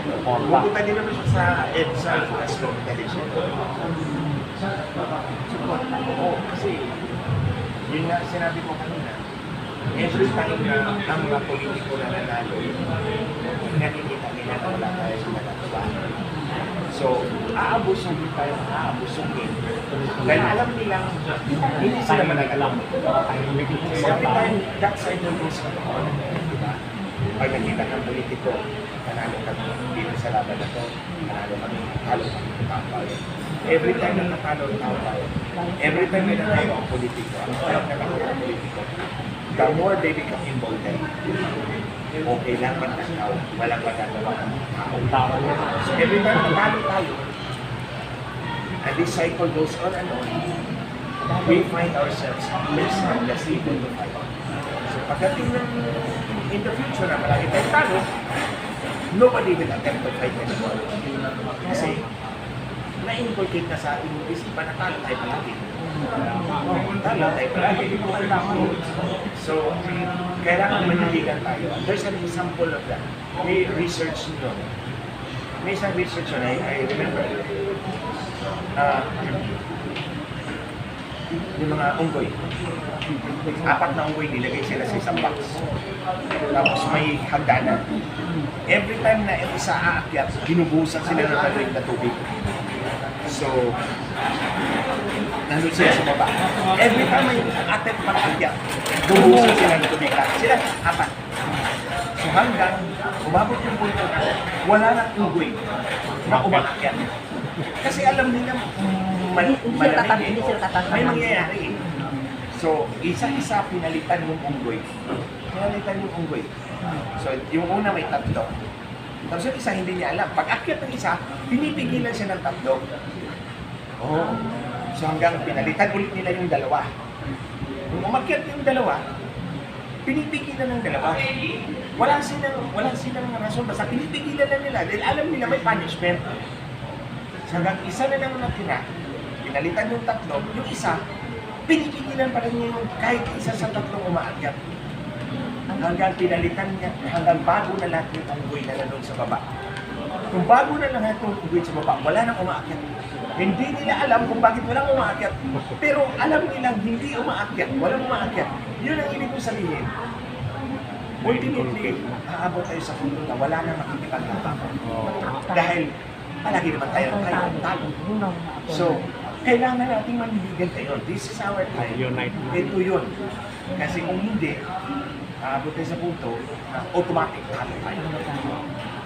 Pupunta din naman siya sa EDSA, as long television. Oo, kasi yun nga sinabi ko kanina, every time na ang mga politiko na nanalo, nakikita nila na wala tayo sa nagagawa. So, aabusugin tayo, aabusugin. Dahil alam nilang hindi sila managalang. So, every time that side will lose ka diba? Pag nakita ng politiko, panalo kami dito sa laban na to, panalo kami, halo kami ng tao tayo. Every time na natalo ng tao tayo, every time na natalo ang politiko, ang politiko, the more they become involved, okay lang magtakaw, walang magagawa ng tao. So every time natalo tayo, and this cycle goes on and on, we find ourselves less and less able to fight. So pagdating ng in the future na malaki tayong talo, nobody will attempt to fight anymore. Kasi na-inculcate na sa ating isipan na talo tayo palagi. Talo tayo palagi. So, kailangan maniligan tayo. There's an example of that. May research nyo. May isang research yun, I remember. Yung mga unggoy. 4 na unggoy nilagay sila sa isang box. Tapos may hagdanan. Every time na isa aakyat, binubuhusan sila ng malamig na tubig. So, nandun sila sa baba. Every time may attempt pag-akyat, bubuhusan sila ng tubig. Sila 4. So hanggang umabot yung punto na wala na unggoy na umaakyat. Kasi alam nila malamig may mangyayari. So, isa-isa pinalitan yung unggoy. So, yung una may 3. Tapos yung isa hindi niya alam. Pag akyat ng isa, pinipigilan siya ng 3. Oh. So, hanggang pinalitan ulit nila yung 2. Kung umakyat yung 2, pinipigilan ng 2. Wala silang rason. Basta pinipigilan na nila. Dahil alam nila may punishment. So, hanggang isa na lang natira, pinalitan yung 3, yung isa, pinipigilan pa rin niya yung kahit isa sa 3 umaakyat. Hanggang pinalitan niya, hanggang bago na lahat yung unggoy na nandun sa baba. Kung bago na lahat yung unggoy sa baba, wala nang umaakyat. Hindi nila alam kung bakit walang umaakyat. Pero alam nilang hindi umaakyat, walang umaakyat. Yun ang ibig kong sabihin. Ultimately, aabot tayo sa punto na wala nang makikipaglaban. Dahil palagi naman tayo talo. So, kailangan nating maniligan tayo. This is our time. Ito yun. Kasi kung hindi, aabot tayo sa punto na automatic talo tayo.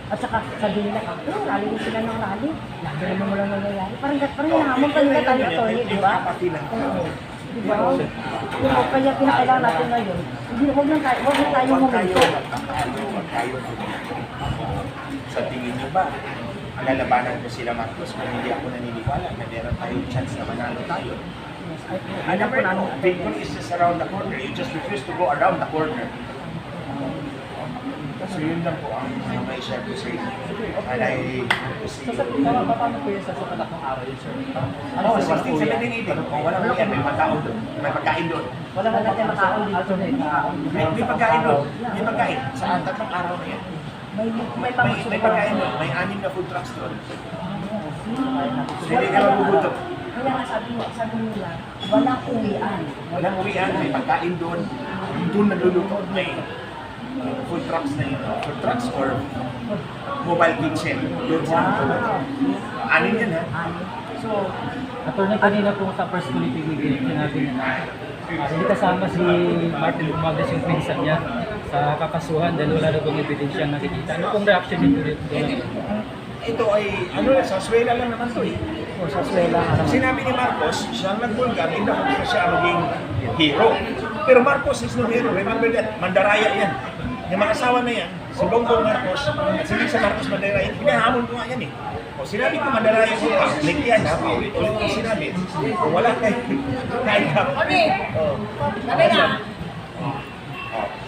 At saka sabi nila, rally din sila ng rally. Lagi naman wala nangyayari. Parang nahamon pa nila tayo ito, di ba? Diba? Kaya pinakailangan natin ngayon, huwag na tayo momento. Huwag tayo. Sa tingin nyo ba, lalabanan ko sila Marcos kung hindi ako naniniwala na meron tayong chance na manalo tayo. I never know. Victory is just around the corner. You just refuse to go around the corner. So yun lang po ang may share ko sa inyo. Paano po yun sa patakong araw yun, sir? Ano, 16, 17, 18. Kung walang yan, may pagkain doon. May pagkain doon. Wala na natin makaon dito. May pagkain doon. May pagkain. Sa 3 araw na yan. May pagkain doon. May 6 na food trucks doon. So hindi ka magugutom. Kaya nga sabi nila, walang uwian. Walang uwian, may pagkain doon. Doon nagluluto. May food trucks na yun. Food trucks or mobile kitchen. Doon sila nagluluto. 6 yan ha. So, attorney kanina po sa first committee meeting, sinabi na hindi kasama si Martin Romualdez yung pinsan niya sa kakasuhan dahil wala na pong ebidensya nakikita. Ano pong reaction nito dito? Ito ay, sa swela lang naman to eh. Sa swela. Sinabi ni Marcos, siyang nagbulgar, hindi na siya maging hero. Pero Marcos is no hero. Remember that, mandaraya yan. Yung mga asawa na yan, si Bongbong Marcos, at si Lisa Marcos mandaraya, hinahamon ko nga yan eh. O sinabi ko mandaraya ko, like yan ha, paulit-ulit ko sinabi. Kung wala kayo, kain ka. Sabi na!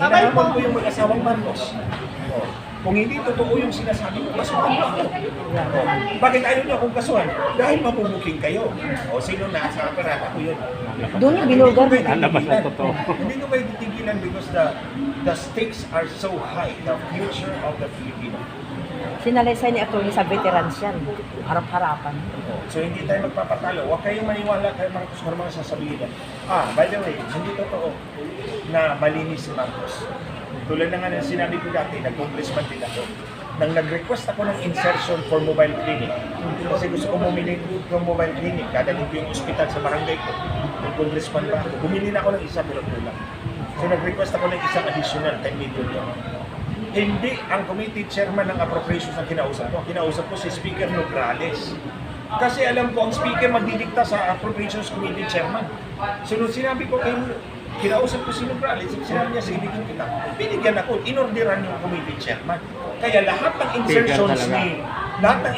Hinahamon ko yung mag-asawang Marcos. Kung hindi totoo yung sinasabi ko, kasuhan mo ako. Bakit ayaw niyo akong kasuhan? Dahil mabubuking kayo. O sino nasa aparata ko yun? Doon yung binugan. Lalabas ang totoo. Hindi ko may titigilan because the stakes are so high. The future of the Filipino. Sinalaysay ni attorney sa veterans yan. Harap-harapan. So hindi tayo magpapatalo. Huwag kayong maniwala kay Marcos kung mga sasabihin. By the way, hindi totoo na malinis si Marcos. Tulad na nga ng sinabi ko dati, nag-congressman din ako. Nang nag-request ako ng insertion for mobile clinic. Kasi gusto ko bumili ng mobile clinic. Dadalhin ko yung ospital sa barangay ko. Yung congressman ba? Bumili na ako ng isa pero kulang. So nag-request ako ng isang additional 10 million yun. Hindi ang committee chairman ng appropriations ang kinausap ko. Kinausap ko si Speaker Nograles. Kasi alam ko ang speaker magdidikta sa appropriations committee chairman. So nung sinabi ko kinausap ko si Nograles, sinabi niya, sige, bigyan kita. Binigyan ako, inorderan yung committee chairman. Kaya lahat ng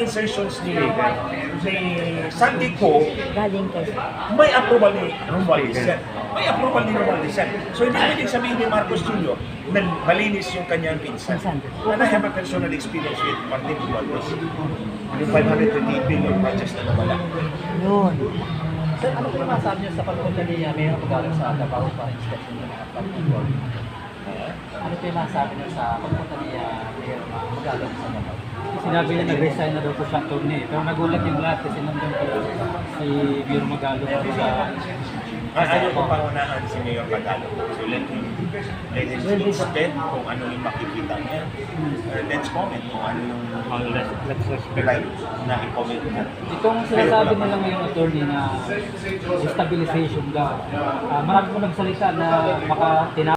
insertions ni Sandy Co, Galing kay may approval ni Romualdez yan. May approval ni Romualdez yan. So hindi pwedeng sabihin ni Marcos Jr. na malinis yung kanyang pinsan. And I have a personal experience with Martin Romualdez. Yung 528 billion projects na nawala. yun. Sir, ano po yung masabi niyo sa pagpunta ni Mayor Magalang sa Davao para inspection ng mga pag-involve? Ano po yung masabi niyo sa pagpunta ni Mayor Magalang sa Davao? Sinabi niya nag-resign na daw po siya attorney. Pero nagulat yung lahat kasi nandun pala si Mayor Magalang sa Ayaw ko pangunahan si Mayor Tagalog. So let him instead kung ano yung makikita niya. Let's comment kung ano yung right na i-comment niya. itong sinasabi nila ngayon attorney na stabilization daw. Marami po nagsalita na baka